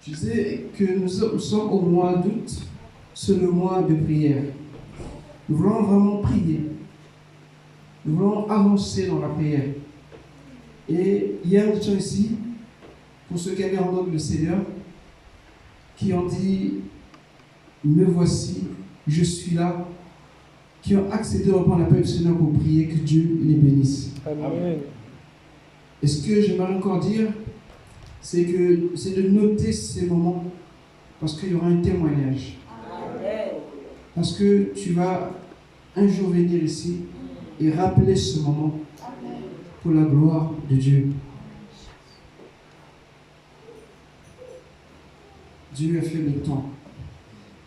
Je disais que nous sommes au mois d'août, c'est le mois de prière. Nous voulons vraiment prier. Nous voulons avancer dans la prière. Et hier, nous étions ici, pour ceux qui avaient entendu le Seigneur, qui ont dit « Me voici, je suis là », qui ont accepté de reprendre l'appel du Seigneur pour prier, que Dieu les bénisse. Amen. Et ce que j'aimerais encore dire, c'est de noter ces moments, parce qu'il y aura un témoignage. Parce que tu vas un jour venir ici et rappeler ce moment pour la gloire de Dieu. Dieu a fait le temps.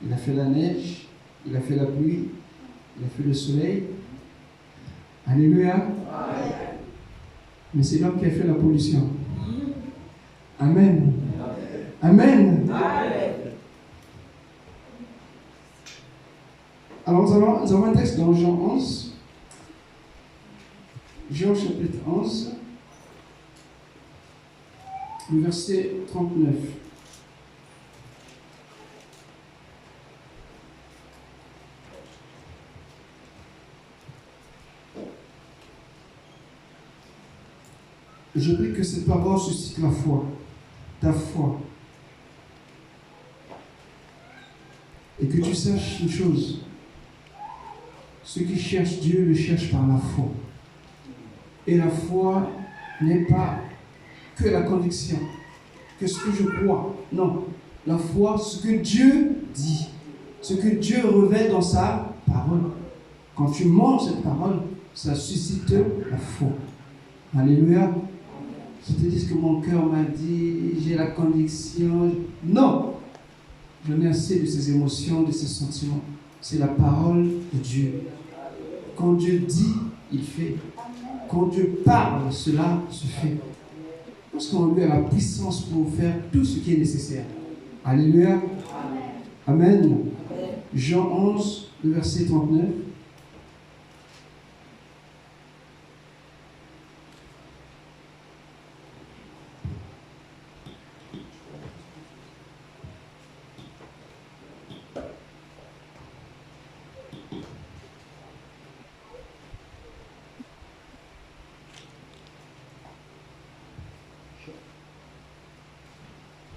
Il a fait la neige, il a fait la pluie, il a fait le soleil. Alléluia. Mais c'est l'homme qui a fait la pollution. Amen. Amen. Alors nous avons un texte dans Jean 11. Jean chapitre 11, le verset 39. Je prie que cette parole suscite la foi, ta foi. Et que tu saches une chose. Ceux qui cherchent Dieu le cherchent par la foi. Et la foi n'est pas que la conviction, que ce que je crois. Non, la foi, ce que Dieu dit, ce que Dieu révèle dans sa parole. Quand tu manges cette parole, ça suscite la foi. Alléluia. Je te dis ce que mon cœur m'a dit, j'ai la conviction. Non, j'en ai assez de ces émotions, de ces sentiments. C'est la parole de Dieu. Quand Dieu dit, il fait. Quand Dieu parle, cela se fait. Parce qu'on lui a la puissance pour faire tout ce qui est nécessaire. Alléluia. Amen. Jean 11, le verset 39.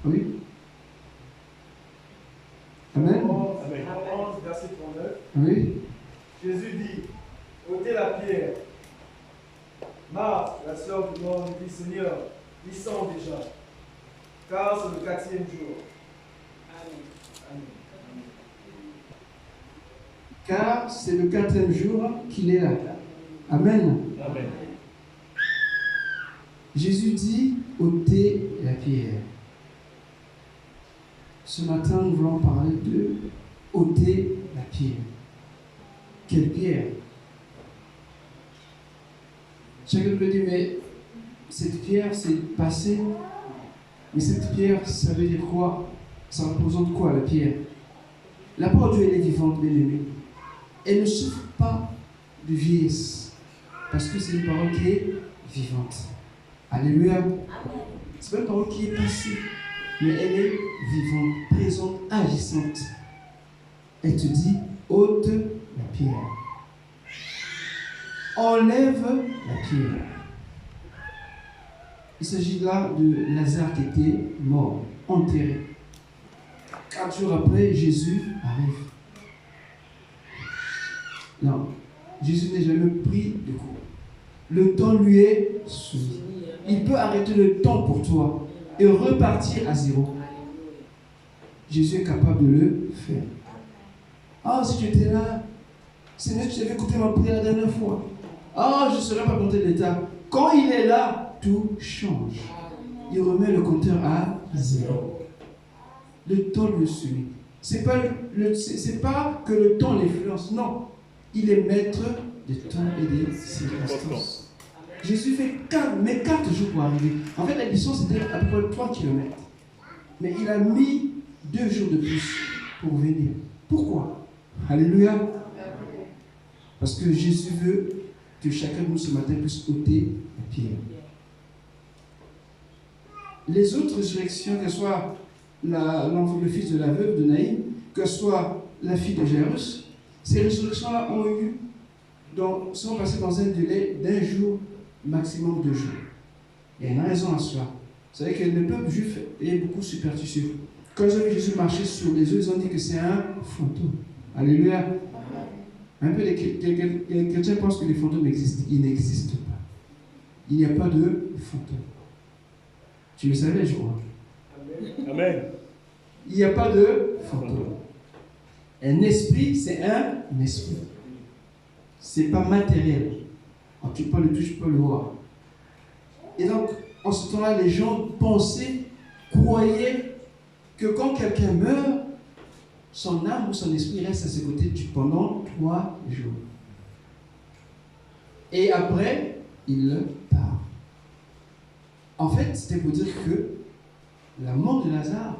Oui. Amen. Jean 11, verset 39. Oui. Jésus dit, ôtez la pierre. Marthe, la sœur du mort, lui dit, Seigneur, ils sont déjà, car c'est le 4e jour. Amen. Car c'est le 4e jour qu'il est là. Amen. Amen. Jésus dit, ôtez la pierre. Ce matin, nous voulons parler de ôter la pierre. Quelle pierre? Chacun peut dire, mais cette pierre, c'est passé. Mais cette pierre, ça veut dire quoi? Ça représente quoi, la pierre? La parole de Dieu, elle est vivante, bien aimée. Elle ne souffre pas de vieillesse. Parce que c'est une parole qui est vivante. Alléluia. C'est pas une parole qui est passée. Mais elle est vivante, présente, agissante. Elle te dit, ôte la pierre. Enlève la pierre. Il s'agit là de Lazare qui était mort, enterré. 4 jours après, Jésus arrive. Non, Jésus n'est jamais pris de coup. Le temps lui est soumis. Il peut arrêter le temps pour toi et repartir à zéro. Jésus est capable de le faire. Ah, si tu étais là, Seigneur, tu avais écouté ma prière la dernière fois. Ah, je ne serais pas compté de l'état. Quand il est là, tout change. Il remet le compteur à zéro. Le temps le suit. C'est pas que le temps l'influence, non. Il est maître des temps et des circonstances. Jésus fait 4 jours pour arriver. En fait, la distance c'était à peu près 3 km. Mais il a mis 2 jours de plus pour venir. Pourquoi? Alléluia. Parce que Jésus veut que chacun de nous ce matin puisse ôter la pierre. Les autres résurrections, qu'elles soient le fils de la veuve de Naïm, que ce soit la fille de Jairus, ces résurrections-là sont passées dans un délai d'1 jour, maximum 2 jours. Il y a une raison à cela. Vous savez que le peuple juif est beaucoup superstitieux. Quand ils ont vu Jésus marcher sur les eaux, ils ont dit que c'est un fantôme. Alléluia. Un peu les chrétiens pensent que les fantômes existent. Ils n'existent pas. Il n'y a pas de fantôme. Tu le savais, je crois. Amen. Il n'y a pas de fantôme. Un esprit, c'est un esprit. C'est pas matériel. Quand tu peux le toucher, tu peux le voir. Et donc, en ce temps-là, les gens pensaient, croyaient que quand quelqu'un meurt, son âme ou son esprit reste à ses côtés pendant 3 jours. Et après, il part. En fait, c'était pour dire que la mort de Lazare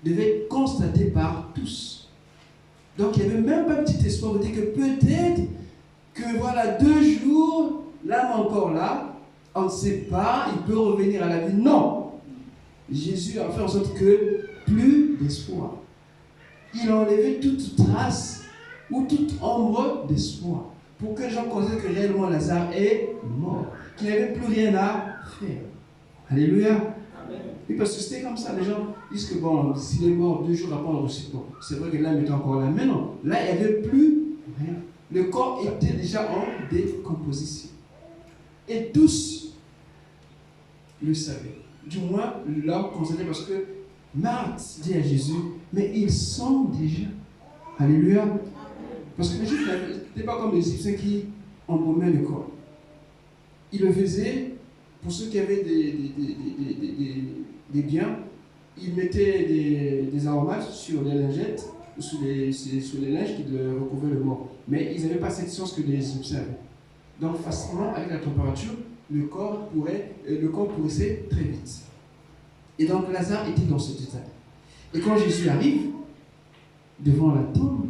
devait être constatée par tous. Donc, il n'y avait même pas un petit espoir de dire que peut-être que voilà, 2 jours, l'âme encore là, on ne sait pas, il peut revenir à la vie. Non! Jésus a fait en sorte que plus d'espoir. Il a enlevé toute trace ou toute ombre d'espoir pour que les gens considèrent que réellement Lazare est mort, qu'il n'y avait plus rien à faire. Alléluia. Amen. Oui, parce que c'était comme ça. Les gens disent que bon, s'il est mort 2 jours après, on le ressuscite. Bon, c'est vrai que l'âme était encore là. Mais non, là, il n'y avait plus rien. Le corps était déjà en décomposition. Et tous le savaient. Du moins, l'homme constatait parce que Marthe dit à Jésus, mais ils sont déjà. Alléluia. Parce que les Juifs n'étaient pas comme les Égyptiens qui embaumaient le corps. Ils le faisaient pour ceux qui avaient des biens. Ils mettaient des aromates sur les lingettes ou sur les linges qui recouvraient le mort. Mais ils n'avaient pas cette science que les Égyptiens avaient. Donc facilement, avec la température, le corps pourrissait très vite. Et donc Lazare était dans cet état. Et quand Jésus arrive devant la tombe,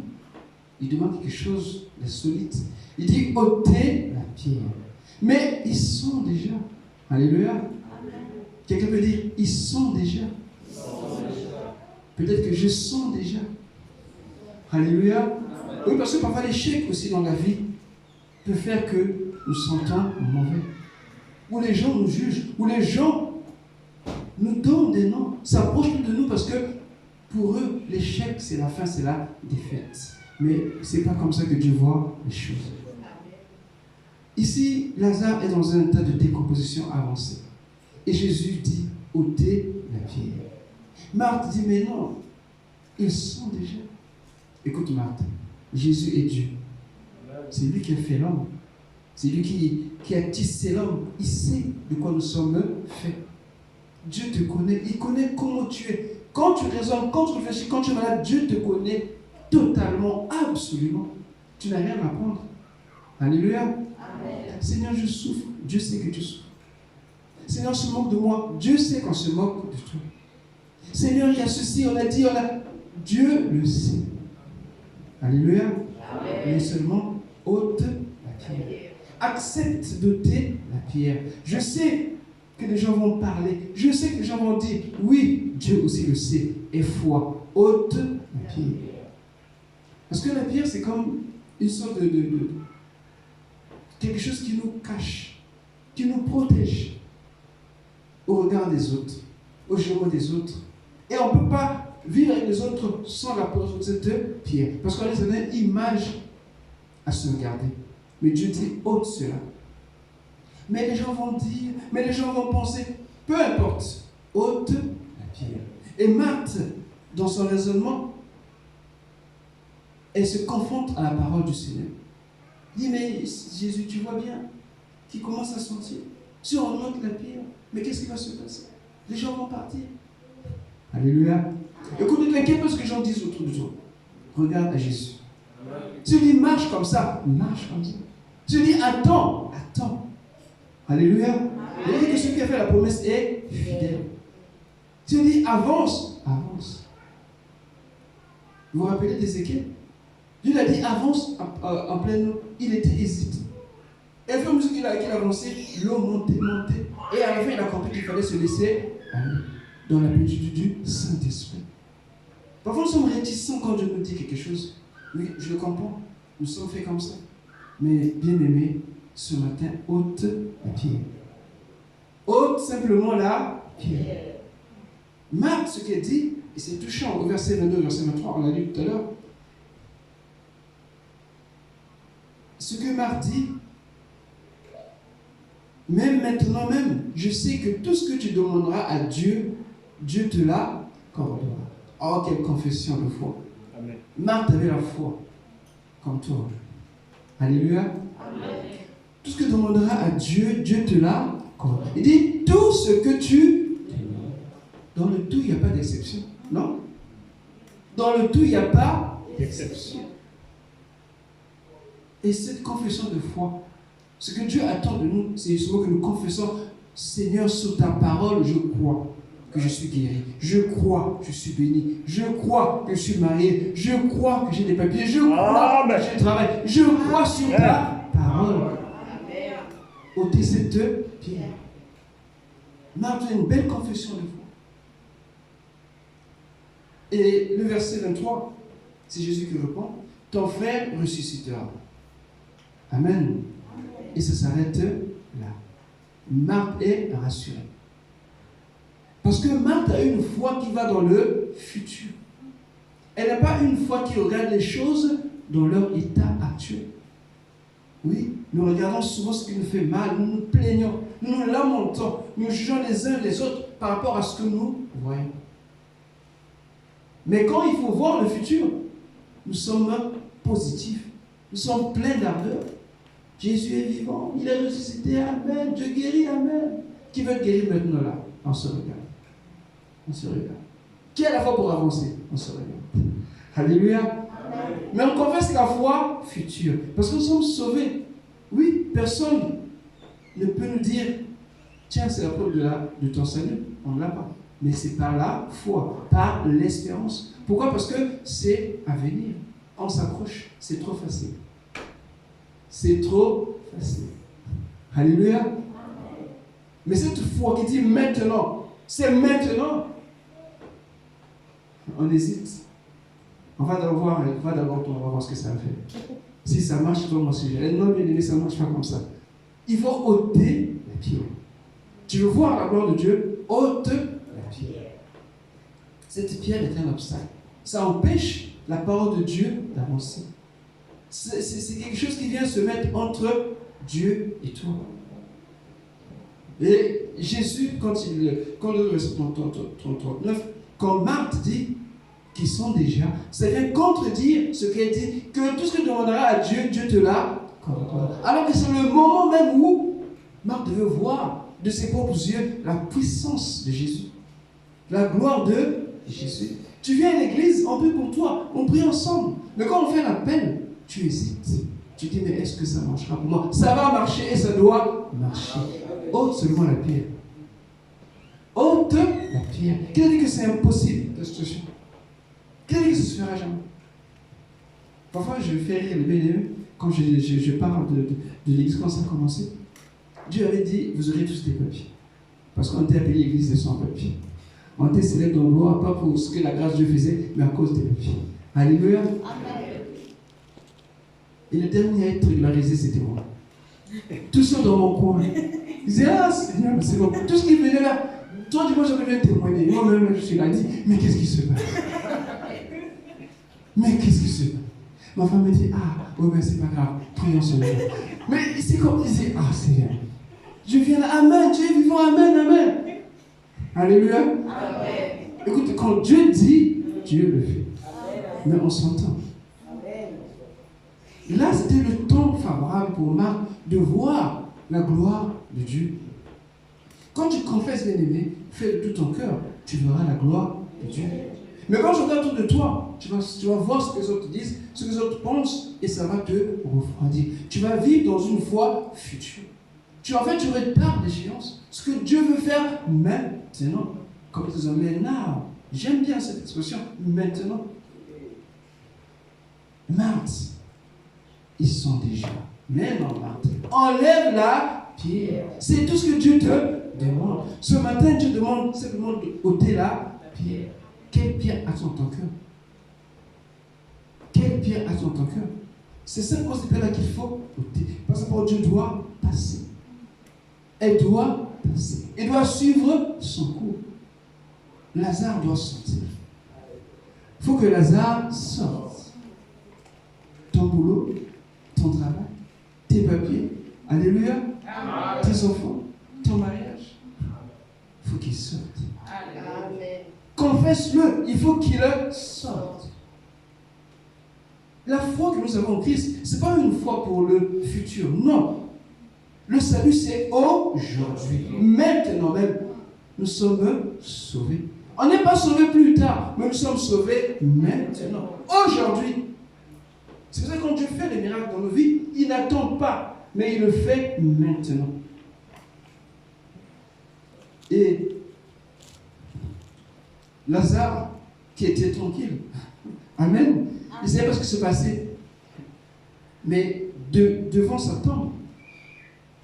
il demande quelque chose d'insolite. Il dit ôtez la pierre. Mais ils sont déjà. Alléluia. Quelqu'un peut dire ils sont déjà. Peut-être que je sens déjà. Alléluia. Oui, parce que parfois l'échec aussi dans la vie peut faire que nous sentons mauvais. Où les gens nous jugent, où les gens nous donnent des noms, s'approchent de nous parce que pour eux, l'échec, c'est la fin, c'est la défaite. Mais ce n'est pas comme ça que Dieu voit les choses. Ici, Lazare est dans un état de décomposition avancée. Et Jésus dit, ôtez la pierre. Marthe dit, mais non, ils sont déjà. Écoute Marthe, Jésus est Dieu. C'est lui qui a fait l'homme. C'est lui qui a tissé l'homme. Il sait de quoi nous sommes faits. Dieu te connaît. Il connaît comment tu es. Quand tu raisonnes, quand tu réfléchis, quand tu es malade, Dieu te connaît totalement, absolument. Tu n'as rien à apprendre. Alléluia. Amen. Seigneur, je souffre. Dieu sait que tu souffres. Seigneur, se moque de moi. Dieu sait qu'on se moque de toi. Seigneur, il y a ceci, on a dit, Dieu le sait. Alléluia. Amen. Mais seulement ôte la pierre. Accepte d'ôter la pierre. Je sais que les gens vont parler. Je sais que les gens vont dire, oui, Dieu aussi le sait. Et foi, ôte la pierre. Parce que la pierre, c'est comme une sorte de quelque chose qui nous cache, qui nous protège au regard des autres, au jugement des autres. Et on ne peut pas vivre avec les autres sans la protection de cette pierre. Parce qu'on est une image à se regarder. Mais Dieu dit, ôte cela. Mais les gens vont dire, mais les gens vont penser, peu importe, ôte la pierre. Et Marthe, dans son raisonnement, elle se confronte à la parole du Seigneur. Elle dit, mais Jésus, tu vois bien qu'il commence à sentir. Si on ôte la pierre, mais qu'est-ce qui va se passer? Les gens vont partir. Alléluia. Écoute, ne t'inquiète pas ce que les gens disent autour de toi. Regarde à Jésus. Si tu dis marche comme ça, marche comme ça. Si tu dis attends, attends. Alléluia. Il dit que celui qui a fait la promesse est fidèle. Si tu dis avance, avance. Vous vous rappelez d'Ézéchiel? Dieu a dit avance en pleine eau. Il était hésitant. Et au fur et à mesure qu'il avançait, l'eau montait, montait. Et à la fin, il a compris qu'il fallait se laisser aller. dans la plénitude du Saint-Esprit. Parfois, nous sommes réticents quand Dieu nous dit quelque chose. Oui, je le comprends. Nous sommes faits comme ça. Mais, bien-aimé, ce matin, ôte la pierre. Ôte simplement la pierre. Marc, ce qu'elle dit, et c'est touchant, au verset 22, verset 23, on l'a lu tout à l'heure. Ce que Marc dit, même maintenant même, je sais que tout ce que tu demanderas à Dieu, Dieu te l'accordera. Oh, quelle confession de foi. Amen. Marc avait la foi, comme toi. Alléluia. Amen. Tout ce que tu demanderas à Dieu, Dieu te l'accordera. Il dit, tout ce que tu... Dans le tout, il n'y a pas d'exception. Non? Dans le tout, il n'y a pas d'exception. Et cette confession de foi, ce que Dieu attend de nous, c'est justement que nous confessons, Seigneur, sur ta parole, je crois que je suis guéri. Je crois que je suis béni. Je crois que je suis marié. Je crois que j'ai des papiers. Je crois que j'ai travail. Je crois sur ta parole. Ôtez cette pierre. Marc a une belle confession de foi. Et le verset 23, c'est Jésus qui répond, ton frère ressuscitera. Amen. Et ça s'arrête là. Marthe est rassurée. Parce que Marthe a une foi qui va dans le futur. Elle n'a pas une foi qui regarde les choses dans leur état actuel. Oui, nous regardons souvent ce qui nous fait mal, nous nous plaignons, nous nous lamentons, nous jugeons les uns les autres par rapport à ce que nous voyons. Mais quand il faut voir le futur, nous sommes positifs, nous sommes pleins d'ardeur. Jésus est vivant, il est ressuscité, amen, Dieu guérit, amen. Qui veut être guéri maintenant là? On se regarde. On se regarde. Qui a la foi pour avancer? On se regarde. Alléluia. Amen. Mais on confesse la foi future. Parce que nous sommes sauvés. Oui, personne ne peut nous dire, tiens, c'est la preuve de ton salut. On ne l'a pas. Mais c'est par la foi, par l'espérance. Pourquoi? Parce que c'est à venir. On s'accroche. C'est trop facile. C'est trop facile. Alléluia. Mais cette foi qui dit maintenant, c'est maintenant. On hésite. On va d'abord voir ce que ça fait. Si ça marche, comme mon sujet. Non, bien aimé, ça ne marche pas comme ça. Il faut ôter la pierre. Tu veux voir la gloire de Dieu? Ôte la pierre. Cette pierre est un obstacle. Ça empêche la parole de Dieu d'avancer. C'est quelque chose qui vient se mettre entre Dieu et toi. Et Jésus, quand le verset 39, quand Marthe dit qu'ils sont déjà, ça vient contredire ce qu'elle dit, que tout ce que tu demanderas à Dieu, Dieu te l'accordera. Alors que c'est le moment même où Marthe devait voir de ses propres yeux la puissance de Jésus, la gloire de Jésus. Tu viens à l'église, on prie pour toi, on prie ensemble. Mais quand on fait l'appel, tu hésites. Tu dis, mais est-ce que ça marchera pour moi? Ça va marcher et ça doit marcher. Ôte seulement la pierre. Ôte la pierre. Qui a dit que c'est impossible, la situation? Qui a dit que ça ne se fera jamais? Parfois, je fais rire les bénévoles quand je parle de l'église, quand ça a commencé. Dieu avait dit, vous aurez tous des papiers. Parce qu'on était appelé l'église des sans-papiers. On était célèbre dans le gloire, pas pour ce que la grâce de Dieu faisait, mais à cause des papiers. Alléluia. Amen. Et le dernier à être régularisé, c'était moi. Tout ça dans mon coin. Je disais, ah Seigneur, c'est bon. Tout ce qui venait là, toi, dis-moi, j'aurais bien témoigné. Moi-même, je suis là, dit, mais qu'est-ce qui se passe? Mais qu'est-ce qui se passe? Ma femme me dit, ah, oui, mais c'est pas grave, prions Seigneur. Mais c'est comme disait, ah Seigneur, je viens là, amen, Dieu est vivant, amen, amen. Alléluia. Amen. Écoute, quand Dieu dit, Dieu le fait. Amen. Mais on s'entend. Là, c'était le temps favorable pour Marc de voir la gloire de Dieu. Quand tu confesses, bien-aimé, fais de tout ton cœur, tu verras la gloire de Dieu. Mais quand je regarde autour de toi, tu vas voir ce que les autres disent, ce que les autres pensent, et ça va te refroidir. Tu vas vivre dans une foi future. Tu retardes l'échéance. Ce que Dieu veut faire maintenant. Comme ils disent, mais now. J'aime bien cette expression, maintenant. Marthe, ils sont déjà. Mais non, Marthe, enlève la pierre. C'est tout ce que Dieu te demande. Ce matin, Dieu demande simplement d'ôter la pierre. Quelle pierre as-tu dans ton cœur? Quelle pierre as-tu dans ton cœur? C'est cette grosse pierre-là qu'il faut ôter. Parce que Dieu doit passer. Elle doit passer. Elle doit suivre son cours. Lazare doit sortir. Il faut que Lazare sorte. Ton boulot, ton travail, tes papiers, alléluia, tes enfants, ton mariage, il faut qu'il sorte. Amen. Confesse-le, il faut qu'il sorte. La foi que nous avons en Christ, ce n'est pas une foi pour le futur, non. Le salut, c'est aujourd'hui. Maintenant même, nous sommes sauvés. On n'est pas sauvés plus tard, mais nous sommes sauvés maintenant, aujourd'hui. C'est pour ça que quand Dieu fait des miracles dans nos vies, il n'attend pas, mais il le fait maintenant. Et Lazare, qui était tranquille, amen, il ne savait pas ce qui se passait. Mais devant sa tombe,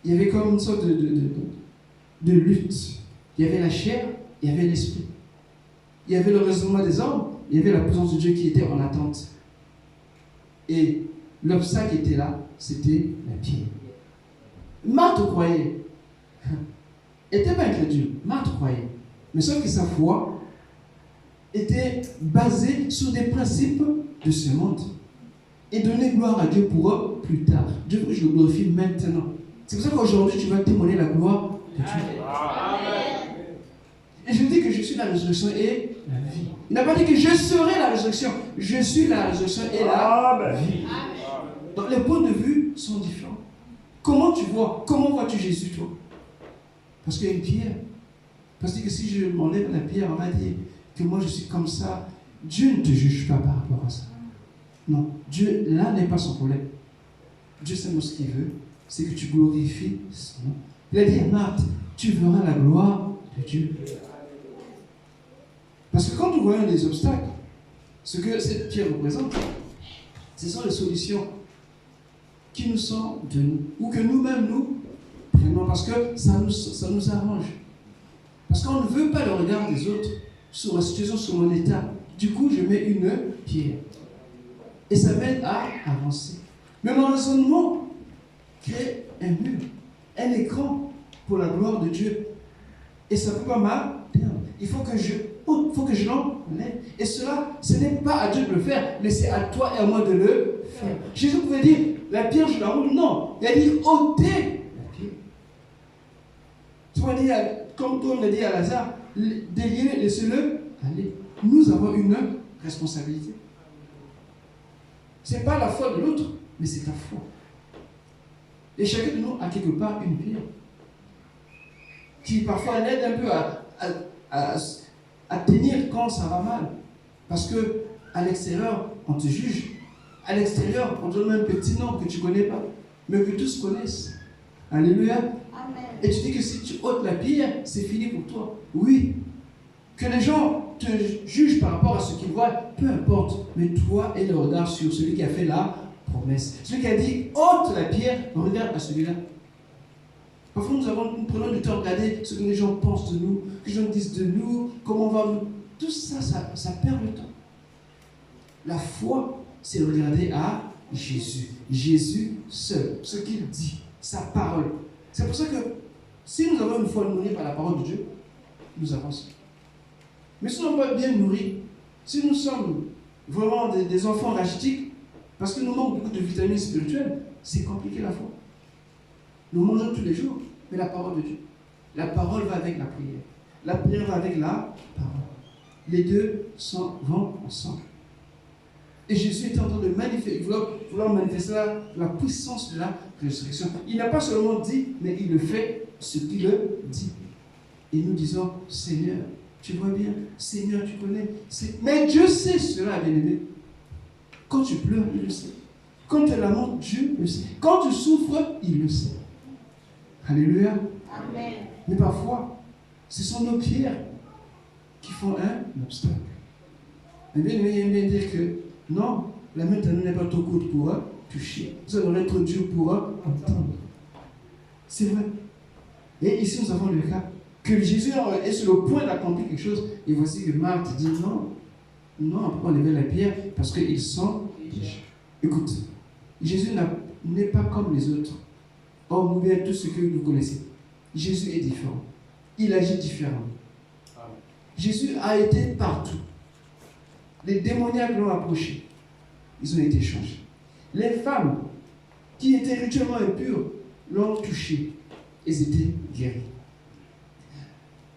il y avait comme une sorte de lutte. Il y avait la chair, il y avait l'esprit. Il y avait le raisonnement des hommes, il y avait la présence de Dieu qui était en attente. Et l'obstacle était là, c'était la pierre. Marthe croyait. Elle n'était pas incrédule. Marthe croyait. Mais sauf que sa foi était basée sur des principes de ce monde. Et donner gloire à Dieu pour eux plus tard. Dieu veut que je le glorifie maintenant. C'est pour ça qu'aujourd'hui, tu vas témoigner la gloire de Dieu. Amen. Et je dis que je suis la résurrection et la vie. Il n'a pas dit que je serai la résurrection. Je suis la résurrection et la vie. Donc les points de vue sont différents. Comment tu vois? Comment vois-tu Jésus, toi? Parce qu'il y a une pierre. Parce que si je m'enlève la pierre, on va dire que moi je suis comme ça. Dieu ne te juge pas par rapport à ça. Non, Dieu, là n'est pas son problème. Dieu sait ce qu'il veut, c'est que tu glorifies son nom. Il a dit à Marthe, tu verras la gloire de Dieu. Parce que quand nous voyons les obstacles, ce que cette pierre représente, ce sont les solutions qui nous sont données, ou que nous-mêmes nous prenons, parce que ça nous arrange. Parce qu'on ne veut pas le regard des autres sur la situation, sur mon état. Du coup, je mets une pierre. Et ça m'aide à avancer. Mais mon raisonnement crée un mur, un écran pour la gloire de Dieu. Et ça ne peut pas m'atteindre. Il faut que je l'enlève. Et cela, ce n'est pas à Dieu de le faire, mais c'est à toi et à moi de le faire. Jésus pouvait dire, la pierre, je la roule. Non. Il a dit, ôtez la pierre. Tu vois, comme on l'a dit à Lazare, déliez, laissez-le aller. Nous avons une responsabilité. Ce n'est pas la foi de l'autre, mais c'est ta foi. Et chacun de nous a quelque part une pierre qui parfois l'aide un peu à tenir quand ça va mal. Parce que à l'extérieur, on te juge. À l'extérieur, on te donne un petit nom que tu ne connais pas, mais que tous connaissent. Alléluia. Amen. Et tu dis que si tu ôtes la pierre, c'est fini pour toi. Oui. Que les gens te jugent par rapport à ce qu'ils voient, peu importe. Mais toi et le regard sur celui qui a fait la promesse. Celui qui a dit, ôte la pierre, regarde à celui-là. Parfois, nous prenons du temps à regarder ce que les gens pensent de nous, ce que les gens disent de nous, comment on va nous. Tout ça, ça perd le temps. La foi, c'est regarder à Jésus. Jésus seul, ce qu'il dit, sa parole. C'est pour ça que si nous avons une foi nourrie par la parole de Dieu, nous avançons. Mais si nous ne sommes pas bien nourris, si nous sommes vraiment des enfants rachitiques, parce que nous manquons beaucoup de vitamines spirituelles, c'est compliqué la foi. Nous mangeons tous les jours, mais la parole de Dieu. La parole va avec la prière. La prière va avec la parole. Les deux vont ensemble. Et Jésus était en train de manifester, vouloir manifester la puissance de la résurrection. Il n'a pas seulement dit, mais il le fait ce qu'il le dit. Et nous disons, Seigneur, tu vois bien, Seigneur, tu connais. Mais Dieu sait cela, bien-aimé. Quand tu pleures, il le sait. Quand tu lamentes, Dieu le sait. Quand tu souffres, il le sait. Alléluia. Amen. Mais parfois, ce sont nos pierres qui font un obstacle. Mais bien, il aime bien dire que non, la main de n'est pas trop courte pour toucher. Ça devrait être trop dur pour entendre. C'est vrai. Et ici, nous avons le cas que Jésus est sur le point d'accomplir quelque chose. Et voici que Marthe dit non, non, pourquoi enlever la pierre? Parce qu'ils sont riches. Écoute, Jésus n'est pas comme les autres, hommes ou bien tout ce que vous connaissez. Jésus est différent. Il agit différemment. Jésus a été partout. Les démoniaques l'ont approché. Ils ont été changés. Les femmes qui étaient rituellement impures l'ont touché. Ils étaient guéris.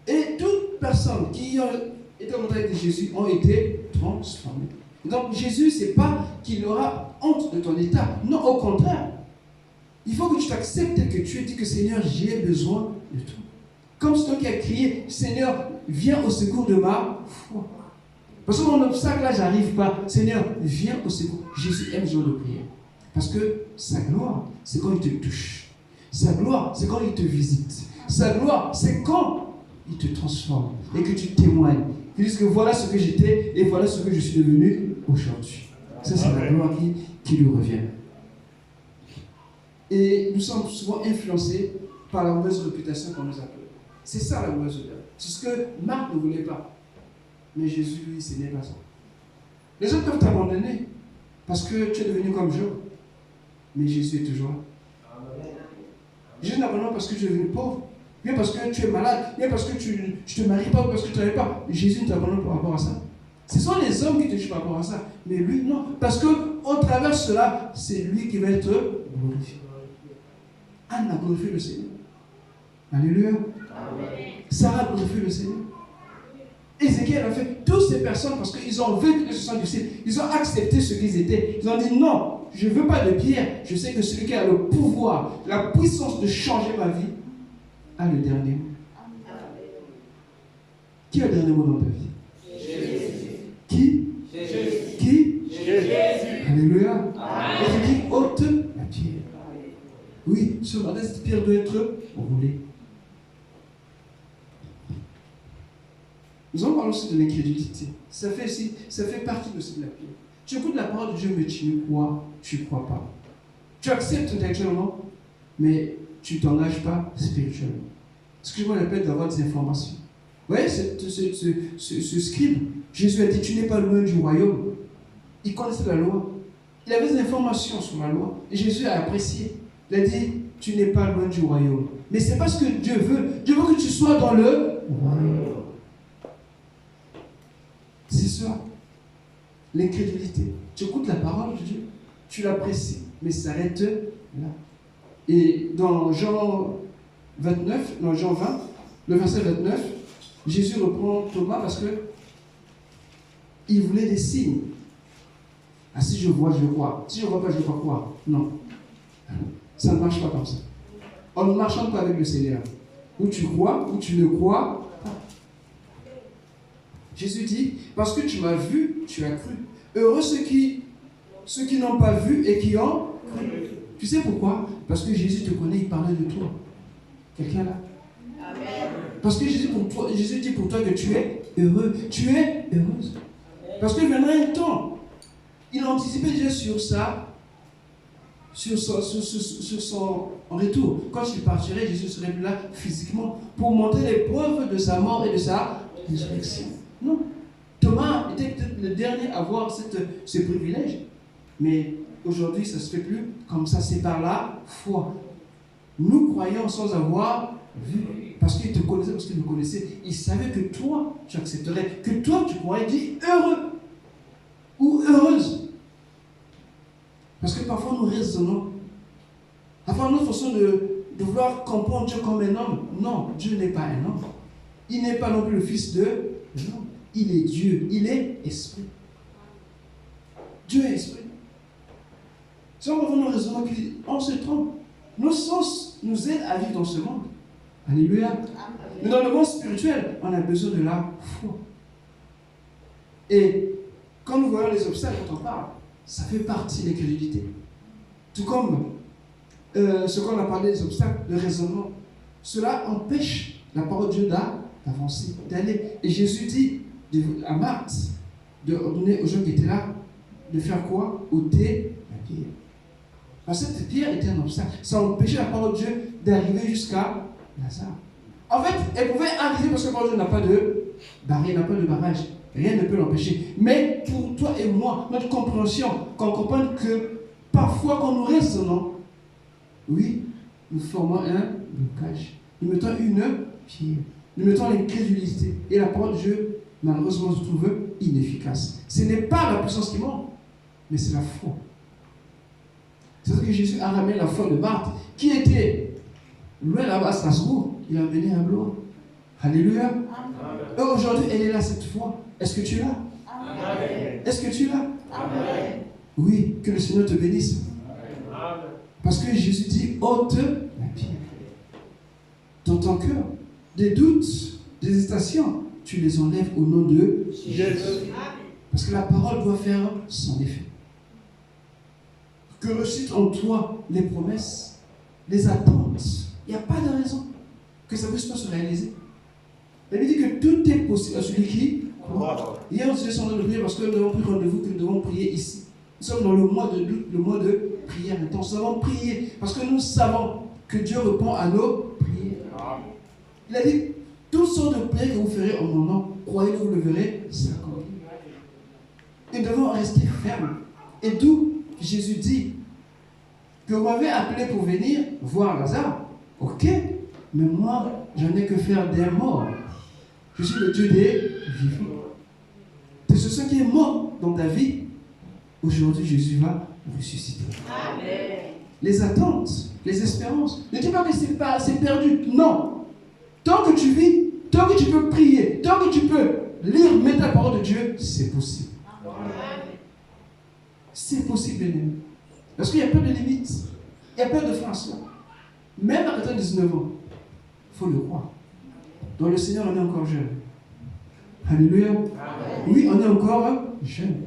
Et toute personne qui a été en contact avec Jésus ont été transformées. Donc Jésus, ce n'est pas qu'il aura honte de ton état. Non, au contraire. Il faut que tu t'acceptes que tu aies dit que Seigneur, j'ai besoin de toi. Comme c'est toi qui as crié, Seigneur, viens au secours de ma foi. Parce que mon obstacle là, j'arrive pas. Seigneur, viens au secours. Jésus aime ce genre de prière. Parce que sa gloire, c'est quand il te touche. Sa gloire, c'est quand il te visite. Sa gloire, c'est quand il te transforme et que tu témoignes. Tu dis que voilà ce que j'étais et voilà ce que je suis devenu aujourd'hui. Ça, c'est la gloire qui lui revient. Et nous sommes souvent influencés par la mauvaise réputation qu'on nous appelle. C'est ça la mauvaise odeur. C'est ce que Marc ne voulait pas. Mais Jésus, lui, ce n'est pas ça. Les autres peuvent t'abandonner parce que tu es devenu comme Job. Mais Jésus est toujours là. Jésus n'abandonne pas parce que tu es devenu pauvre, bien parce que tu es malade, bien parce que tu ne te maries pas ou parce que tu ne travailles pas. Jésus ne t'abandonne pas par rapport à ça. Ce sont les hommes qui te jugent par rapport à ça. Mais lui, non. Parce qu'au travers de cela, c'est lui qui va être glorifié. Anne a glorifié le Seigneur. Alléluia. Sarah a glorifié le Seigneur. Ézéchiel a fait toutes ces personnes parce qu'ils ont vécu le sang du ciel. Ils ont accepté ce qu'ils étaient. Ils ont dit non, je ne veux pas de pierre. Je sais que celui qui a le pouvoir, la puissance de changer ma vie, a le dernier mot. Qui a le dernier mot dans ta vie? Jésus. Qui? Jésus. Qui? Jésus. Alléluia. Et il dit ôte la pierre. Oui, ce matin, cette pierre doit être roulée. Nous allons parler aussi de l'incrédulité. Ça fait partie aussi de la pierre. Tu écoutes la parole de Dieu, mais tu ne crois pas. Tu acceptes intellectuellement, mais tu ne t'engages pas spirituellement. Ce que je m'appelle d'avoir des informations. Vous voyez, ce scribe, Jésus a dit, tu n'es pas loin du royaume. Il connaissait la loi. Il avait des informations sur la loi. Et Jésus a apprécié. Il a dit, tu n'es pas loin du royaume. Mais c'est pas ce que Dieu veut. Dieu veut que tu sois dans le royaume. C'est ça, l'incrédulité. Tu écoutes la parole de Dieu, tu l'apprécies, mais ça s'arrête là. Et dans Jean 20, le verset 29, Jésus reprend Thomas parce que il voulait des signes. Ah, si je vois, je crois. Si je ne vois pas, je ne vais pas croire. Non. Ça ne marche pas comme ça. On ne marche pas avec le Seigneur. Ou tu crois, ou tu ne crois pas. Jésus dit, parce que tu m'as vu, tu as cru. Heureux ceux qui n'ont pas vu et qui ont cru. Tu sais pourquoi? Parce que Jésus te connaît, il parlait de toi. Quelqu'un là? Amen. Parce que Jésus dit pour toi que tu es heureux. Tu es heureuse. Parce qu'il viendra un temps. Il anticipait déjà sur son retour. Quand il partirait, Jésus serait plus là physiquement pour montrer les preuves de sa mort et de sa résurrection. Non. Thomas était peut-être le dernier à avoir ce privilège. Mais aujourd'hui, ça ne se fait plus comme ça. C'est par la foi. Nous croyons sans avoir vu. Parce qu'il te connaissait, parce qu'il me connaissait. Il savait que toi, tu accepterais. Que toi, tu pourrais dire heureux. Ou heureuse. Parce que parfois, nous raisonnons. Parfois, notre façon de vouloir comprendre Dieu comme un homme. Non, Dieu n'est pas un homme. Il n'est pas non plus le fils de l'homme. Il est Dieu. Il est esprit. Dieu est esprit. Si on parfois nous raisonnons, on se trompe. Nos sens nous aident à vivre dans ce monde. Alléluia. Mais dans le monde spirituel, on a besoin de la foi. Et quand nous voyons les obstacles dont on parle, ça fait partie de l'incrédulité. Tout comme ce qu'on a parlé des obstacles, le raisonnement. Cela empêche la parole de Dieu d'avancer, d'aller. Et Jésus dit à Marthe de ordonner aux gens qui étaient là de faire quoi? Ôter la pierre. Parce que cette pierre était un obstacle. Ça empêchait la parole de Dieu d'arriver jusqu'à Lazare. En fait, elle pouvait arriver parce que mon Dieu n'a pas de barrière, n'a pas de barrage. Rien ne peut l'empêcher. Mais pour toi et moi, notre compréhension, qu'on comprenne que parfois quand nous raisonnons, oui, nous formons un blocage. Nous mettons une pierre. Nous mettons l'incrédulité. Et la parole de Dieu, malheureusement, se trouve inefficace. Ce n'est pas la puissance qui manque, mais c'est la foi. C'est ce que Jésus a ramené la foi de Marthe, qui était loin là-bas à Strasbourg. Il a amené à gloire. Alléluia. Amen. Et aujourd'hui, elle est là cette foi. Est-ce que tu es là? Amen. Est-ce que tu es là? Amen. Oui, que le Seigneur te bénisse. Amen. Parce que Jésus dit, ôte la pierre. Dans ton cœur, des doutes, des hésitations, tu les enlèves au nom de Jésus. Parce que la parole doit faire son effet. Que ressuscitent en toi les promesses, les attentes. Il n'y a pas de raison que ça ne puisse pas se réaliser. La Bible dit que tout est possible à celui qui croit. Hier, nous étions en train de prier parce que nous avons pris rendez-vous que nous devons prier ici. Nous sommes dans le mois de doute, le mois de prière intense. Nous avons prié parce que nous savons que Dieu répond à nos prières. Il a dit, toutes sortes de prières que vous ferez en mon nom, croyez que vous le verrez s'accomplir. Et nous devons rester fermes. Et d'où Jésus dit que vous m'avez appelé pour venir voir Lazare. Ok, mais moi, j'en ai que faire des morts. Je suis le Dieu des vivants. De ce qui est mort dans ta vie, aujourd'hui, Jésus va ressusciter. Amen. Les attentes, les espérances. Ne dis pas que c'est perdu. Non. Tant que tu vis, tant que tu peux prier, tant que tu peux lire, mettre la parole de Dieu, c'est possible. Amen. C'est possible, bien-aimé. Parce qu'il n'y a pas de limite. Il n'y a pas de frein. Même à 19 ans, il faut le croire. Dans le Seigneur, on est encore jeune. Alléluia. Amen. Oui, on est encore jeune.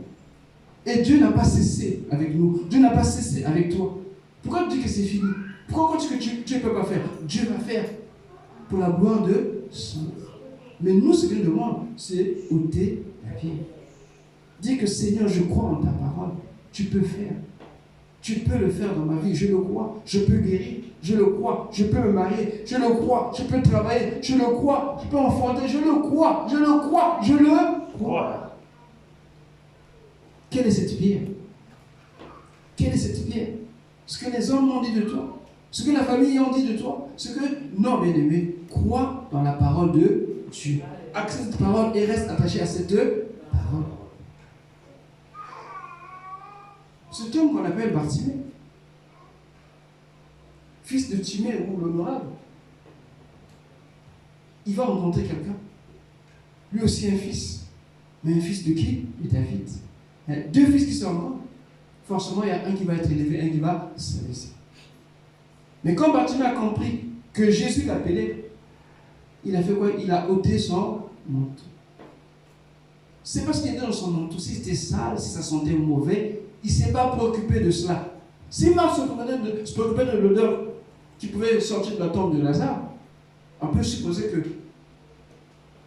Et Dieu n'a pas cessé avec nous. Dieu n'a pas cessé avec toi. Pourquoi tu dis que c'est fini? Pourquoi tu dis que tu ne peux pas faire? Dieu va faire pour la gloire de son nom. Mais nous, ce qu'il demande, c'est ôter la pierre. Dis que Seigneur, je crois en ta parole. Tu peux faire. Tu peux le faire dans ma vie, je le crois. Je peux guérir, je le crois. Je peux me marier, je le crois. Je peux travailler, je le crois. Je peux enfanter, je le crois. Je le crois, je le crois. Quelle est cette pierre? Quelle est cette pierre? Ce que les hommes ont dit de toi, ce que la famille a dit de toi, ce que... Non, bien-aimé, crois dans la parole de Dieu. Accepte cette parole et reste attaché à cette parole. Cet homme qu'on appelle Bartimée, fils de Timée ou l'honorable, il va rencontrer quelqu'un. Lui aussi un fils. Mais un fils de qui? De David. Il y a deux fils qui se rencontrent. Forcément, il y a un qui va être élevé, un qui va se laisser. Mais quand Bartimée a compris que Jésus l'appelait, il a fait quoi? Il a ôté son manteau. C'est parce qu'il était dans son manteau. Si c'était sale, si ça sentait mauvais, il ne s'est pas préoccupé de cela. Si Marc se préoccupait de l'odeur qui pouvait sortir de la tombe de Lazare, on peut supposer que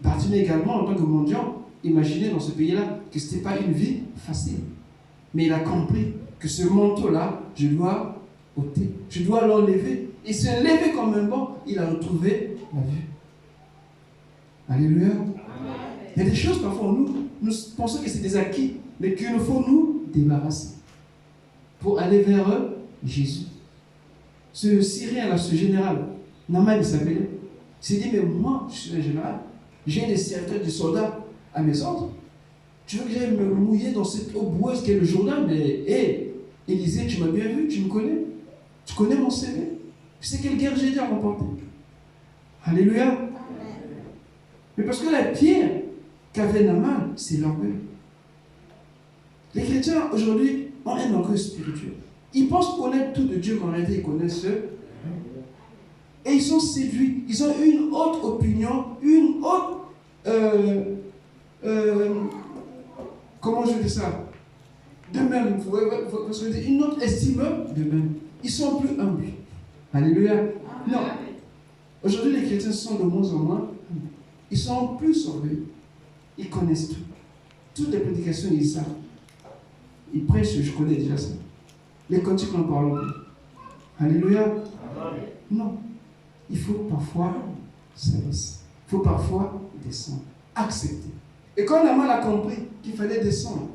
Bartimée également, en tant que mendiant, imaginait dans ce pays-là que ce n'était pas une vie facile. Mais il a compris que ce manteau-là, je dois ôter, je dois l'enlever. Et se lever comme un banc, il a retrouvé la vue. Alléluia. Amen. Il y a des choses parfois, nous pensons que c'est des acquis, mais qu'il nous faut nous débarrasser pour aller vers Jésus. Ce Syrien là, ce général, Naaman il s'appelait, il s'est dit, mais moi, je suis un général, j'ai des serviteurs, des soldats à mes ordres. Tu veux que j'aille me mouiller dans cette eau boueuse qu'est le Jourdain? Mais hé, Élisée, tu m'as bien vu, tu me connais. Tu connais mon CV. Tu sais quelle guerre j'ai déjà remportée. Alléluia. Amen. Mais parce que la pierre qu'avait Naaman, c'est l'orgueil. Les chrétiens aujourd'hui ont un orgueil spirituel. Ils pensent connaître tout de Dieu, qu'en réalité ils connaissent eux. Et ils sont séduits. Ils ont une haute opinion, une haute... comment je dis ça? De même, une autre estime d'eux-mêmes. Ils sont plus humbles. Alléluia. Non. Aujourd'hui, les chrétiens sont de moins en moins humbles. Ils sont plus orgueilleux. Ils connaissent tout. Toutes les prédications, ils savent. Ils prêchent, je connais déjà ça. Les cantiques, n'en parlons plus. Alléluia. Non. Il faut parfois s'abaisse. Il faut parfois descendre, accepter. Et quand Naaman a compris qu'il fallait descendre,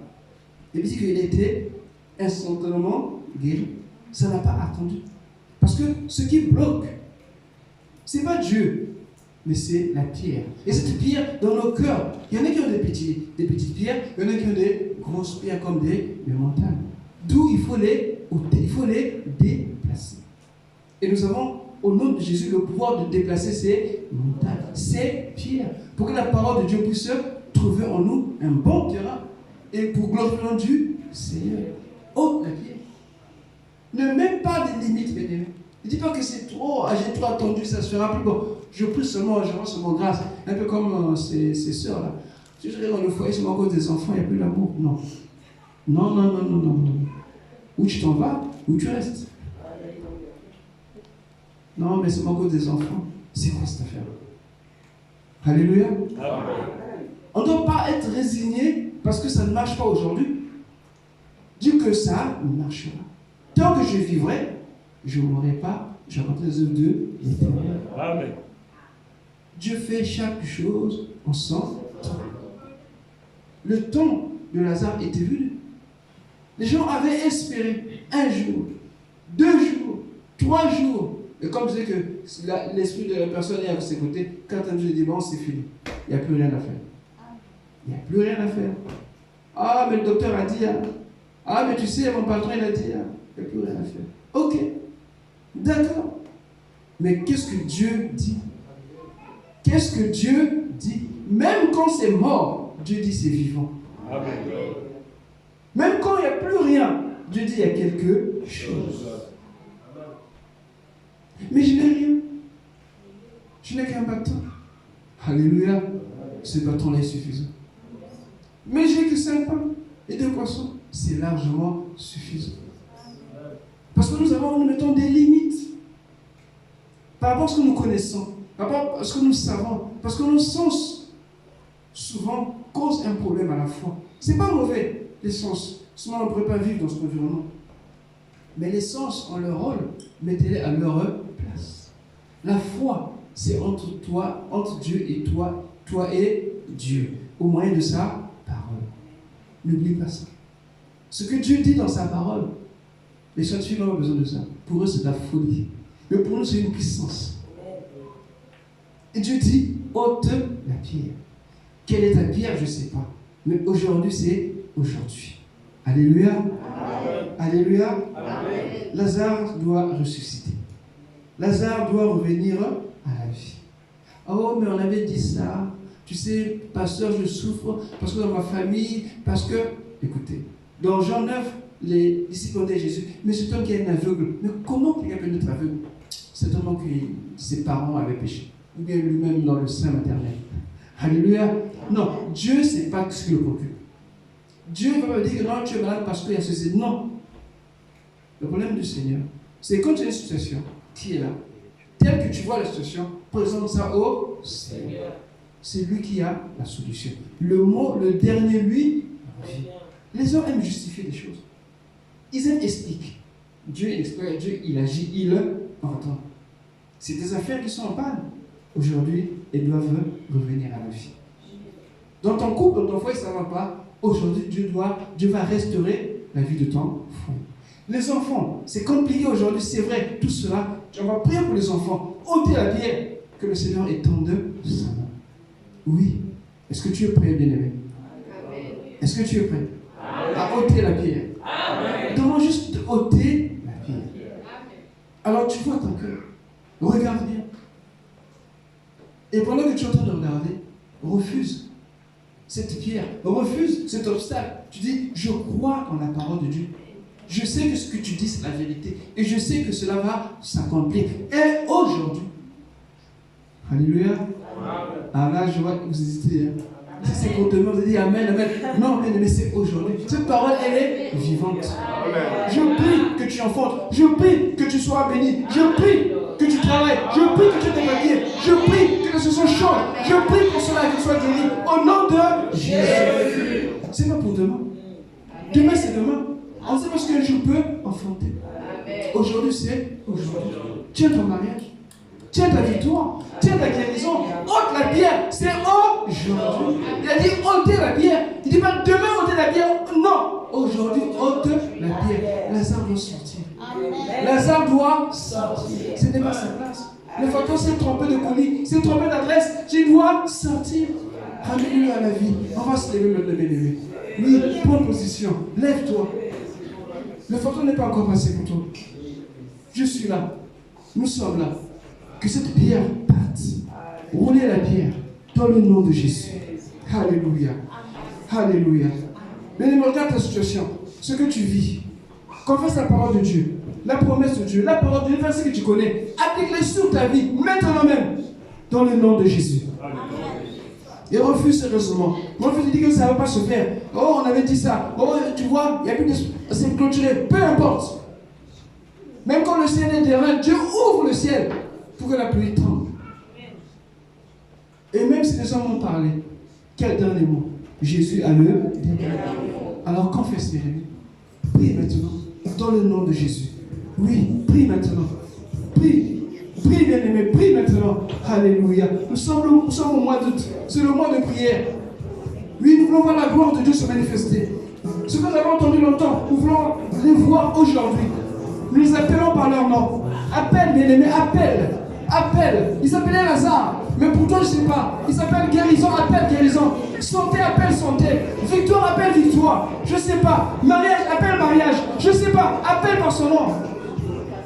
il dit qu'il était instantanément guéri. Ça n'a pas attendu. Parce que ce qui bloque, ce n'est pas Dieu, mais c'est la pierre. Et cette pierre, dans nos cœurs, il y en a qui ont des petites pierres, il y en a qui ont des grosses pierres comme des montagnes. D'où il faut les ôter, il faut les déplacer. Et nous avons, au nom de Jésus, le pouvoir de déplacer ces montagnes, ces pierres, pour que la parole de Dieu puisse trouver en nous un bon terrain et pour glorifier du Seigneur. Ôte la pierre. Ne mets pas de limites, bien-aimés. Ne dis pas que c'est trop, j'ai trop attendu, ça se fera plus. Bon, je prie seulement, je rends seulement grâce. Un peu comme ces sœurs-là. Si je regarde dans le foyer seulement à cause des enfants, il n'y a plus d'amour. Non. Non, non, non, non, non, non. Où tu t'en vas, où tu restes. Non, mais seulement à cause des enfants. C'est quoi cette affaire? Alléluia. On ne doit pas être résigné parce que ça ne marche pas aujourd'hui. Dis que ça marchera. Tant que je vivrai, je ne mourrai pas, je raconterai les œuvres de l'Éternel. Amen. Dieu fait chaque chose en son temps. Le temps de Lazare était venu. Les gens avaient espéré 1 jour, 2 jours, 3 jours. Et comme je disais que l'esprit de la personne est à ses côtés, quand un jour il dit bon, c'est fini. Il n'y a plus rien à faire. Il n'y a plus rien à faire. Ah, mais le docteur a dit. Ah, mais tu sais, mon patron il a dit. Il n'y a plus rien à faire. Ok. D'accord. Mais qu'est-ce que Dieu dit? Qu'est-ce que Dieu dit? Même quand c'est mort, Dieu dit c'est vivant. Amen. Même quand il n'y a plus rien, Dieu dit il y a quelque chose. Mais je n'ai rien. Je n'ai qu'un bâton. Alléluia. Ce bâton-là est suffisant. Mais j'ai que 5 pains et 2 poissons. C'est largement suffisant. Parce que nous mettons des limites par rapport à ce que nous connaissons, par rapport à ce que nous savons, parce que nos sens, souvent, causent un problème à la fois. Ce n'est pas mauvais, les sens. Sinon, on ne pourrait pas vivre dans cet environnement. Mais les sens ont leur rôle, mettez-les à leur place. La foi, c'est entre toi, entre Dieu et toi, toi et Dieu, au moyen de sa parole. N'oublie pas ça. Ce que Dieu dit dans sa parole, les scientifiques n'ont pas besoin de ça. Pour eux, c'est de la folie. Mais pour nous, c'est une puissance. Et Dieu dit, ôte la pierre. Quelle est ta pierre? Je ne sais pas. Mais aujourd'hui, c'est aujourd'hui. Alléluia. Amen. Alléluia. Amen. Lazare doit ressusciter. Lazare doit revenir à la vie. Oh, mais on avait dit ça. Tu sais, pasteur, je souffre parce que dans ma famille, parce que... Écoutez, dans Jean 9, les disciples ont dit à Jésus, mais cet homme qui est un aveugle, mais comment quelqu'un peut être aveugle? Certainement que ses parents avaient péché, ou bien lui-même dans le sein maternel. Alléluia. Non, Dieu, ce n'est pas ce qui le procure. Dieu ne va pas dire que non, tu es malade parce qu'il y a ceci. Non. Le problème du Seigneur, c'est quand tu as une situation qui est là, telle que tu vois la situation, présente ça au Seigneur. C'est lui qui a la solution. Le dernier, lui, les hommes aiment justifier les choses. Ils aiment expliquer. Dieu est expert, Dieu il agit, il entend. C'est des affaires qui sont en panne. Aujourd'hui, elles doivent revenir à la vie. Dans ton couple, dans ton foyer, ça ne va pas. Aujourd'hui, Dieu va restaurer la vie de ton foyer. Les enfants, c'est compliqué aujourd'hui, c'est vrai, tout cela. On va prier pour les enfants. Ôtez la pierre, que le Seigneur étende sa main. Oui. Est-ce que tu es prêt, bien-aimé? Est-ce que tu es prêt à ôter la pierre? Demande juste de ôter la pierre. Alors tu vois ton cœur. Regarde bien. Et pendant que tu es en train de regarder, refuse cette pierre, refuse cet obstacle. Tu dis, je crois en la parole de Dieu. Je sais que ce que tu dis, c'est la vérité. Et je sais que cela va s'accomplir. Et aujourd'hui, alléluia. Ah là, je vois que vous hésitez. Si c'est pour demain, vous dites Amen, Amen. Non, mais c'est aujourd'hui. Cette parole, elle est vivante. Je prie que tu enfantes. Je prie que tu sois béni. Je prie que tu travailles. Je prie que tu aies des papiers. Je prie que ce soit change. Je prie que cela soit guéri. Au nom de Jésus. C'est pas pour demain. Demain, c'est demain. On sait parce que je peux enfanter. Aujourd'hui, c'est aujourd'hui. Tiens ton mariage. Tiens ta victoire. Tiens ta guérison. Ôte la pierre. C'est aujourd'hui. Il a dit ôtez la pierre. Il dit pas demain ôtez la pierre. Non. Aujourd'hui, ôte la pierre. Lazare doit sortir. Lazare doit sortir. Ce n'est pas sa place. Le facteur s'est trompé de colis, s'est trompé d'adresse. Tu dois sortir. Ramène-le à la vie. On va se lever, le lever. Oui, prends position. Lève-toi. Le facteur n'est pas encore passé pour toi. Je suis là. Nous sommes là. Que cette pierre parte. Roulez la pierre dans le nom de Jésus. Alléluia. Alléluia. Mais regarde ta situation. Ce que tu vis. Confesse la parole de Dieu. La promesse de Dieu. La parole de Dieu. Verset que tu connais. Applique-les sur ta vie. Maintenant même. Dans le nom de Jésus. Et refuse ce raisonnement. Refuse de dire que ça ne va pas se faire. Oh, on avait dit ça. Oh, tu vois, il n'y a plus de... C'est clôturé. Peu importe. Même quand le ciel est derrière, Dieu ouvre le ciel pour que la pluie tombe. Et même si les hommes ont parlé, quel dernier mot? Jésus a le dernier mot. Alors confesse les ennemis. Prie maintenant. Dans le nom de Jésus. Oui, prie maintenant. Prie. Prie, bien-aimé, prie maintenant. Alléluia. Nous sommes au mois d'août. C'est le mois de prière. Oui, nous voulons voir la gloire de Dieu se manifester. Ce que nous avons entendu longtemps, nous voulons les voir aujourd'hui. Nous les appelons par leur nom. Appelle, bien-aimé, appelle. Appelle. Il s'appelait Lazare. Mais pour toi, je ne sais pas. Il s'appelle guérison, appelle guérison. Santé, appelle santé. Victoire, appelle victoire. Je ne sais pas. Mariage, appelle mariage. Je ne sais pas. Appelle par son nom.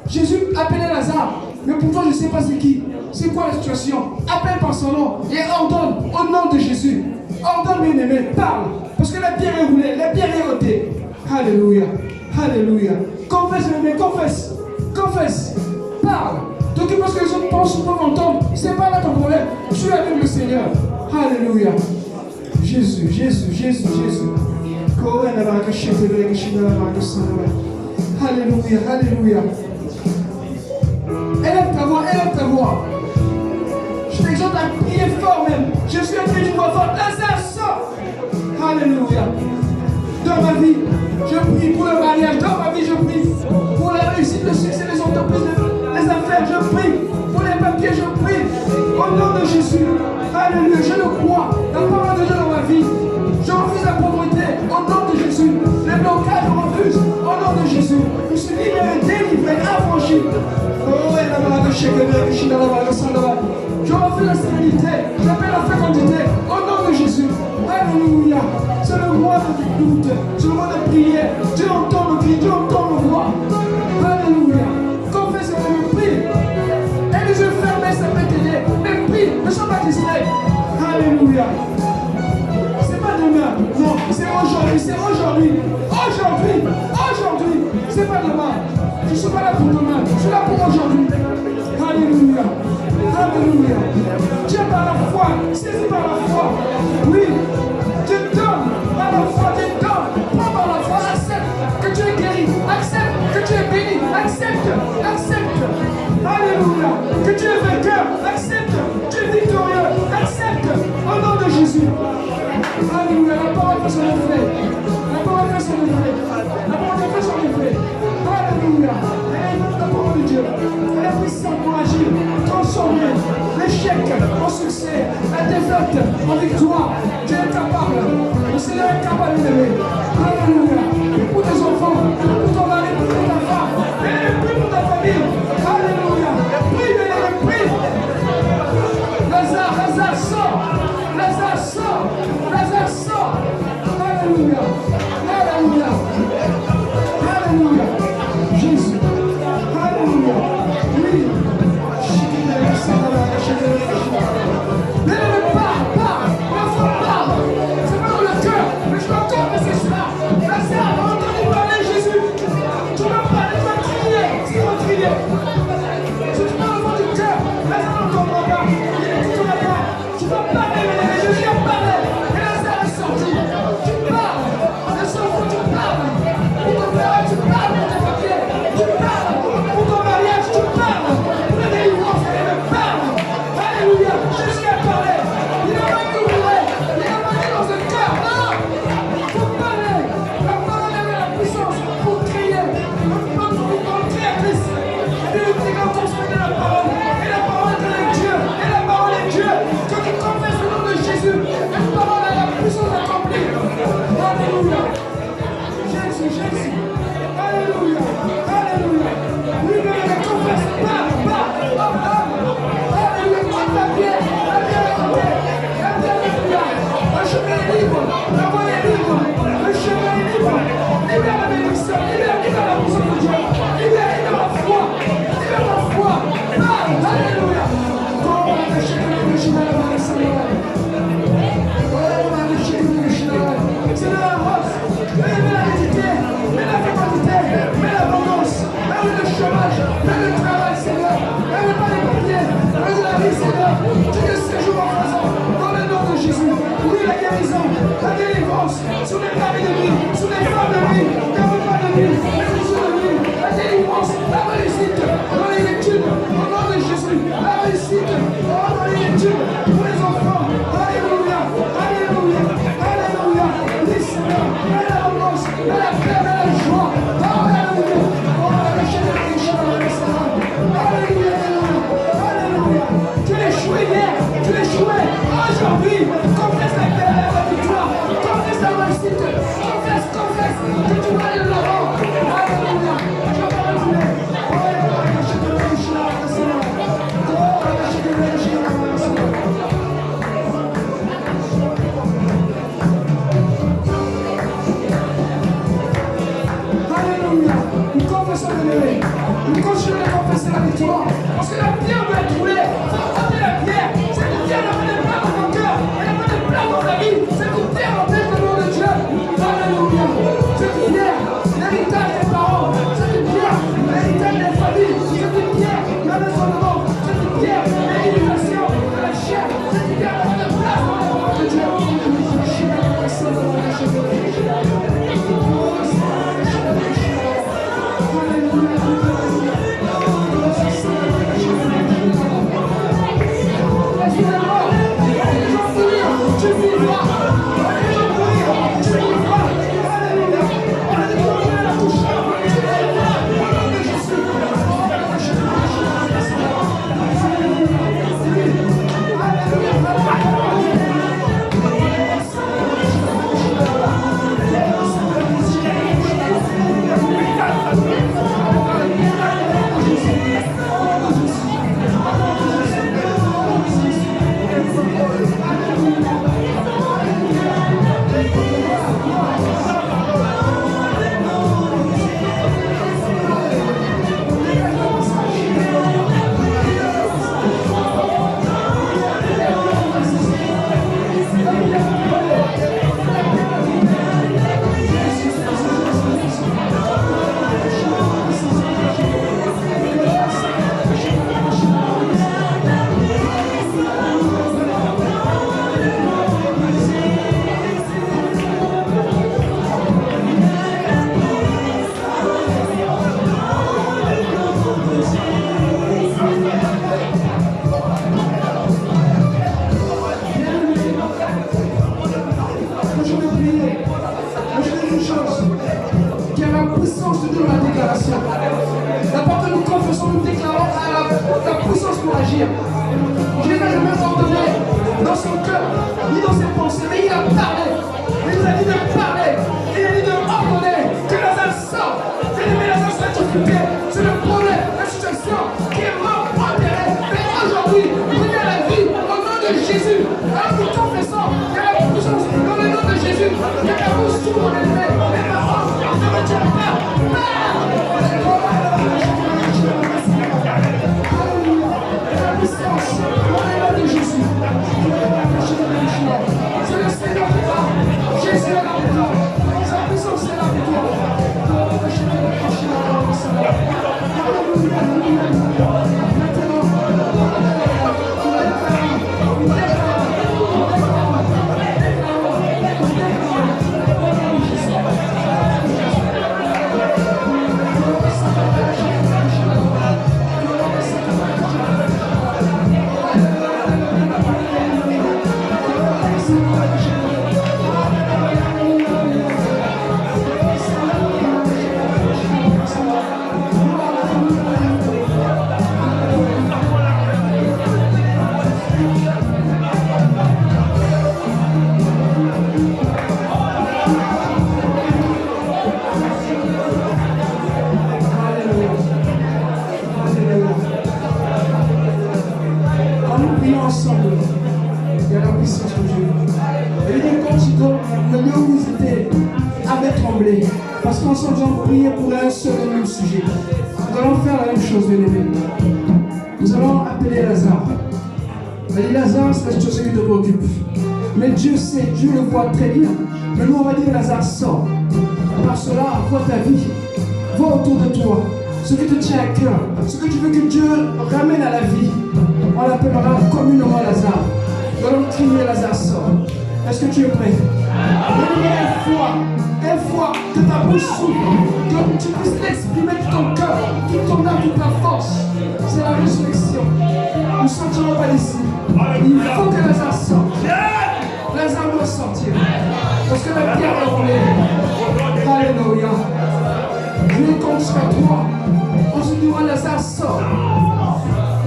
Jésus appelait Lazare. Mais pour toi, je ne sais pas c'est qui. C'est quoi la situation? Appelle par son nom et ordonne au nom de Jésus. Ordonne, bien-aimé, parle. Parce que la pierre est roulée, la pierre est ôtée. Alléluia. Alléluia. Confesse, bien-aimé, confesse. Confesse. Parle. T'occupe parce que les autres pensent peuvent entendre. C'est pas là ton problème. Tu es avec le Seigneur. Alléluia. Jésus, Jésus, Jésus, Jésus. Alléluia, alléluia. Élève ta voix, élève ta voix. Je t'exhorte à prier fort même. Je suis appelé d'une voix forte. Lazare, sort. Alléluia. Dans ma vie, je prie pour le mariage. Dans ma vie, je prie pour la réussite, le succès des entreprises, les affaires. Je prie pour les papiers. Je prie au nom de Jésus. Alléluia. Je le crois. La parole de Dieu dans ma vie. Je refuse la pauvreté au nom de Jésus. Les blocages, je refuse au nom de Jésus. Je suis libéré, délivré, affranchi. Oh, je refuse la stérilité. J'appelle la fécondité au nom de Jésus. Alléluia. C'est le mois de doute. C'est le mois de prière. Dieu entend le cri. Dieu entend le voix. Alléluia. Confesse et prie. Et les yeux fermés, ça peut t'aider. Mais prie. Ne sois pas distrait. Alléluia. C'est pas demain. Non, c'est aujourd'hui. C'est aujourd'hui. Aujourd'hui. Aujourd'hui. C'est pas demain. Je ne suis pas là pour demain. Je suis là pour aujourd'hui. Alléluia. Alléluia. Dieu par la foi. Saisis par la foi. Oui. Dieu donne par la foi. Dieu donne. Prends par la foi. Accepte que tu es guéri. Accepte que tu es béni. Accepte. Accepte. Alléluia. Que tu es vainqueur. Accepte. Tu es victorieux. Accepte. Au nom de Jésus. Alléluia. La parole fait son effet. La parole fait son effet. La parole fait son effet. Alléluia. La parole de Dieu. Elle est puissante pour agir, transformer l'échec en succès, la défaite en victoire. Dieu est capable. Le Seigneur est capable d'aimer. Alléluia. Pour tes enfants, pour ton mari, pour ta femme, et puis pour ta famille. Alléluia. Prie, bien-aimé, prie. Lazare, Lazare, sort. Lazare, sort. Lazare, sort. Alléluia. Alléluia. Alléluia. Jésus. Alléluia. Oui. Mais ne parle pas. La foi parle. C'est pas dans le cœur. Mais je l'entends, mais c'est cela. son cœur, ni dans ses pensées, mais il a parlé. Il nous a dit de parler. Il a dit de ordonner que Lazare sorte. Il a dit, mais Lazare soit occupé. C'est le problème, la situation qui est mort, enterré. Mais aujourd'hui, il y a la vie au nom de Jésus. Alors nous confessons, il y a la puissance dans le nom de Jésus. Il y a la bouche s'ouvre les mains. Mais par contre, ne retire pas. C'est le Seigneur qui parle. Jésus est là pour toi. Sa puissance est là pour toi. Ensemble, il y a la puissance de Dieu. Et il dit quand tu dors, le lieu où vous étiez avait tremblé. Parce qu'ensemble, nous allons prier pour un seul et même sujet. Nous allons faire la même chose, bien-aimé. Nous allons appeler Lazare. Il dit Lazare, c'est la situation qui te préoccupe. Mais Dieu sait, Dieu le voit très bien. Mais nous, on va dire Lazare, sort. Par cela, vois ta vie. Vois autour de toi ce qui te tient à cœur, ce que tu veux que Dieu ramène à la vie. On l'appellera communément Lazare. Nous allons crier Lazare sort. Est-ce que tu es prêt? Une fois que ta bouche s'ouvre, que tu puisses l'exprimer de ton cœur, toute ton âme, toute ta force. C'est la résurrection. Nous ne sortirons pas d'ici. Il faut que Lazare sorte. Lazare doit sortir. Parce que la pierre est roulée. Alléluia. Dieu compte sur toi. On se dira Lazare sort.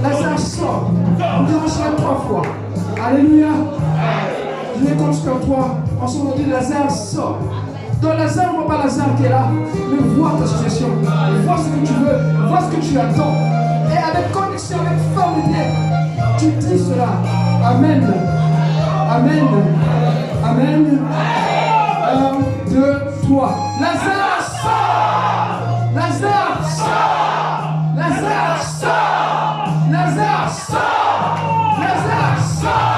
Lazare sort. On dira cela 3 fois. Alléluia. Dieu compte sur toi. On se dit Lazare sort. Dans Lazare, on ne voit pas Lazare qui est là, mais vois ta situation. Vois ce que tu veux. Vois ce que tu attends. Et avec conviction, avec fermeté, tu dis cela. Amen. Amen. Amen. 1, 2, 3. Lazare sort. Lazare sort. Lazare sort. Lazare sort. Lazare sort.